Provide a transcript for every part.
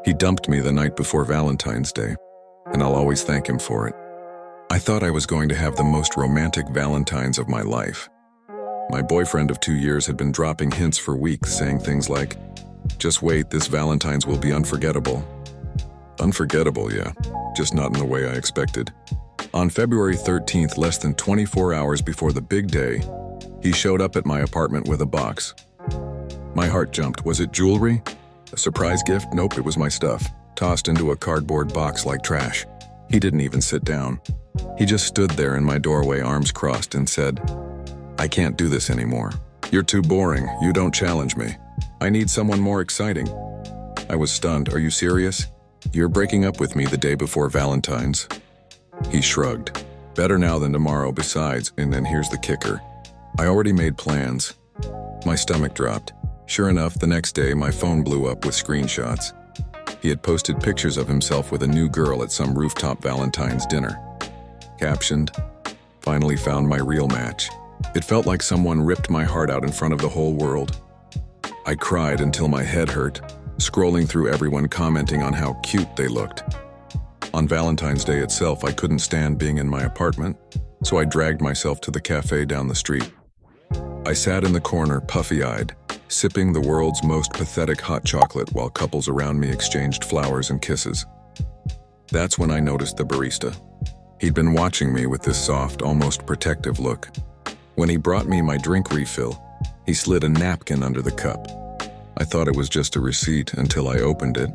He dumped me the night before Valentine's Day, and I'll always thank him for it. I thought I was going to have the most romantic Valentines of my life. My boyfriend of 2 years had been dropping hints for weeks, saying things like, "Just wait, this Valentine's will be unforgettable." Unforgettable, yeah, just not in the way I expected. On February 13th, less than 24 hours before the big day, he showed up at my apartment with a box. My heart jumped. Was it jewelry? A surprise gift? Nope, it was my stuff, tossed into a cardboard box like trash. He didn't even sit down. He just stood there in my doorway, arms crossed, and said, "I can't do this anymore. You're too boring. You don't challenge me. I need someone more exciting." I was stunned. "Are you serious? You're breaking up with me the day before Valentine's?" He shrugged. "Better now than tomorrow, besides," and then here's the kicker. I already made plans. My stomach dropped. Sure enough, the next day my phone blew up with screenshots. He had posted pictures of himself with a new girl at some rooftop Valentine's dinner. Captioned, "Finally found my real match." It felt like someone ripped my heart out in front of the whole world. I cried until my head hurt, scrolling through everyone commenting on how cute they looked. On Valentine's Day itself, I couldn't stand being in my apartment, so I dragged myself to the cafe down the street. I sat in the corner, puffy-eyed, sipping the world's most pathetic hot chocolate while couples around me exchanged flowers and kisses. That's when I noticed the barista. He'd been watching me with this soft, almost protective look. When he brought me my drink refill, he slid a napkin under the cup. I thought it was just a receipt until I opened it.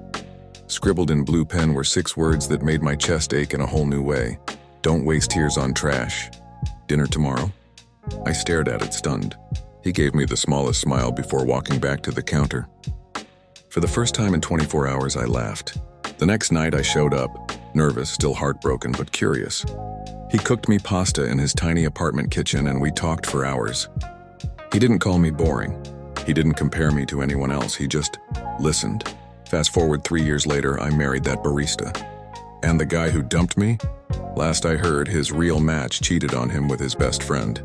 Scribbled in blue pen were 6 words that made my chest ache in a whole new way. "Don't waste tears on trash. Dinner tomorrow?" I stared at it, stunned. He gave me the smallest smile before walking back to the counter. For the first time in 24 hours, I laughed. The next night, I showed up, nervous, still heartbroken, but curious. He cooked me pasta in his tiny apartment kitchen, and we talked for hours. He didn't call me boring. He didn't compare me to anyone else. He just listened. Fast forward 3 years later, I married that barista. And the guy who dumped me? Last I heard, his real match cheated on him with his best friend.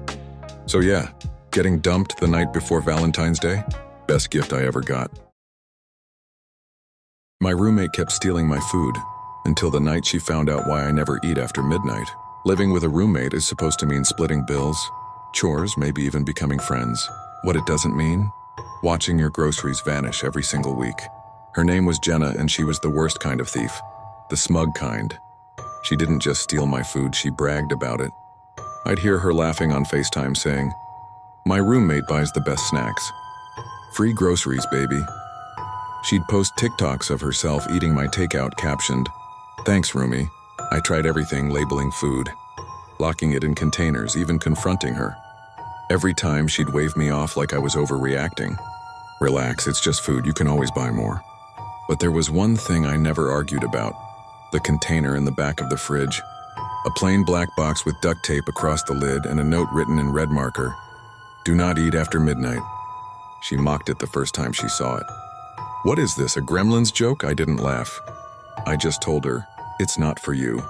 So yeah, getting dumped the night before Valentine's Day? Best gift I ever got. My roommate kept stealing my food, until the night she found out why I never eat after midnight. Living with a roommate is supposed to mean splitting bills, chores, maybe even becoming friends. What it doesn't mean? Watching your groceries vanish every single week. Her name was Jenna, and she was the worst kind of thief. The smug kind. She didn't just steal my food, she bragged about it. I'd hear her laughing on FaceTime saying, "My roommate buys the best snacks. Free groceries, baby." She'd post TikToks of herself eating my takeout captioned, "Thanks, roomie. I tried everything labeling food, locking it in containers, even confronting her. Every time she'd wave me off like I was overreacting. Relax, it's just food, you can always buy more." But there was one thing I never argued about, the container in the back of the fridge. A plain black box with duct tape across the lid and a note written in red marker, "Do not eat after midnight." She mocked it the first time she saw it. "What is this, a Gremlins joke?" I didn't laugh. I just told her, "It's not for you."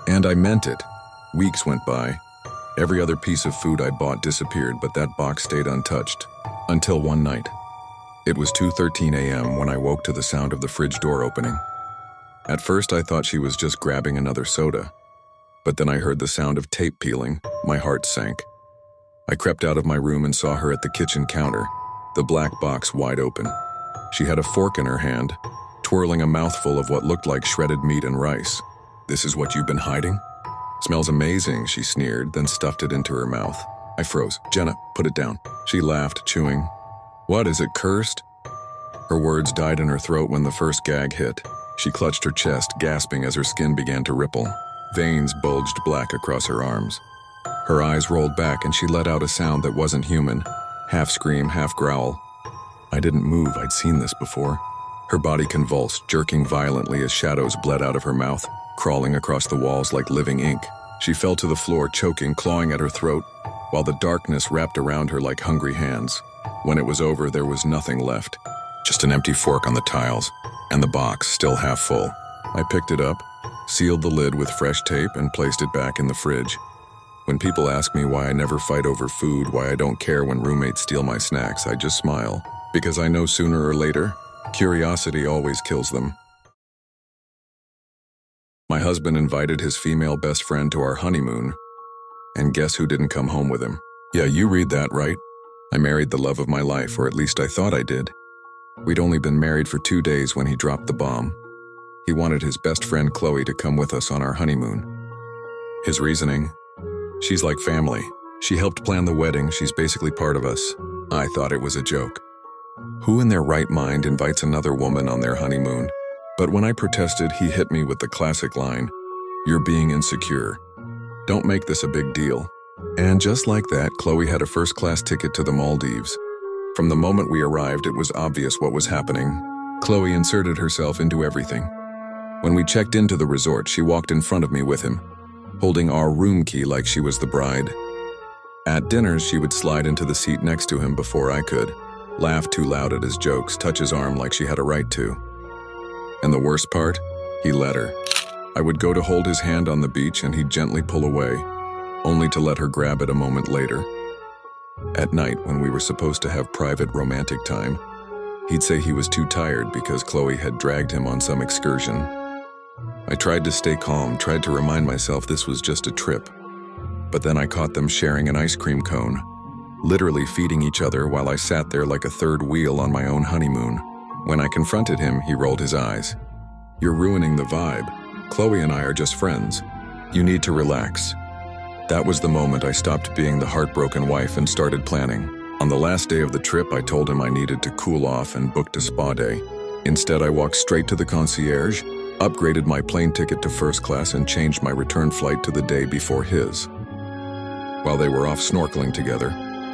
And I meant it. Weeks went by. Every other piece of food I bought disappeared, but that box stayed untouched. Until one night. It was 2:13 a.m. when I woke to the sound of the fridge door opening. At first I thought she was just grabbing another soda. But then I heard the sound of tape peeling. My heart sank. I crept out of my room and saw her at the kitchen counter, the black box wide open. She had a fork in her hand, twirling a mouthful of what looked like shredded meat and rice. "This is what you've been hiding?" "Smells amazing," she sneered, then stuffed it into her mouth. I froze. "Jenna, put it down." She laughed, chewing. "What, is it cursed?" Her words died in her throat when the first gag hit. She clutched her chest, gasping as her skin began to ripple. Veins bulged black across her arms. Her eyes rolled back and she let out a sound that wasn't human, half scream, half growl. I didn't move, I'd seen this before. Her body convulsed, jerking violently as shadows bled out of her mouth, crawling across the walls like living ink. She fell to the floor, choking, clawing at her throat, while the darkness wrapped around her like hungry hands. When it was over, there was nothing left. Just an empty fork on the tiles, and the box still half full. I picked it up, sealed the lid with fresh tape, and placed it back in the fridge. When people ask me why I never fight over food, why I don't care when roommates steal my snacks, I just smile. Because I know sooner or later, curiosity always kills them. My husband invited his female best friend to our honeymoon, and guess who didn't come home with him? Yeah, you read that right. I married the love of my life, or at least I thought I did. We'd only been married for 2 days when he dropped the bomb. He wanted his best friend Chloe to come with us on our honeymoon. His reasoning? She's like family. She helped plan the wedding, she's basically part of us. I thought it was a joke. Who in their right mind invites another woman on their honeymoon? But when I protested, he hit me with the classic line, "You're being insecure. Don't make this a big deal." And just like that, Chloe had a first-class ticket to the Maldives. From the moment we arrived, it was obvious what was happening. Chloe inserted herself into everything. When we checked into the resort, she walked in front of me with him, holding our room key like she was the bride. At dinners, she would slide into the seat next to him before I could, laugh too loud at his jokes, touch his arm like she had a right to. And the worst part? He let her. I would go to hold his hand on the beach and he'd gently pull away, only to let her grab it a moment later. At night, when we were supposed to have private romantic time, he'd say he was too tired because Chloe had dragged him on some excursion. I tried to stay calm, tried to remind myself this was just a trip. But then I caught them sharing an ice cream cone, literally feeding each other while I sat there like a third wheel on my own honeymoon. When I confronted him, he rolled his eyes. "You're ruining the vibe. Chloe and I are just friends. You need to relax." That was the moment I stopped being the heartbroken wife and started planning. On the last day of the trip, I told him I needed to cool off and booked a spa day. Instead, I walked straight to the concierge, upgraded my plane ticket to first class, and changed my return flight to the day before his. While they were off snorkeling together,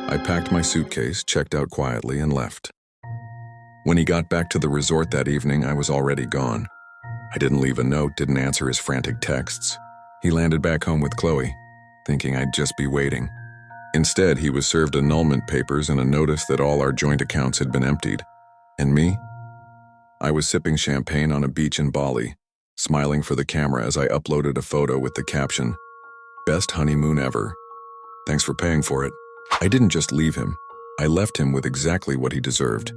I packed my suitcase, checked out quietly, and left. When he got back to the resort that evening, I was already gone. I didn't leave a note, didn't answer his frantic texts. He landed back home with Chloe, thinking I'd just be waiting. Instead, he was served annulment papers and a notice that all our joint accounts had been emptied. And me? I was sipping champagne on a beach in Bali, smiling for the camera as I uploaded a photo with the caption, "Best honeymoon ever. Thanks for paying for it." I didn't just leave him. I left him with exactly what he deserved.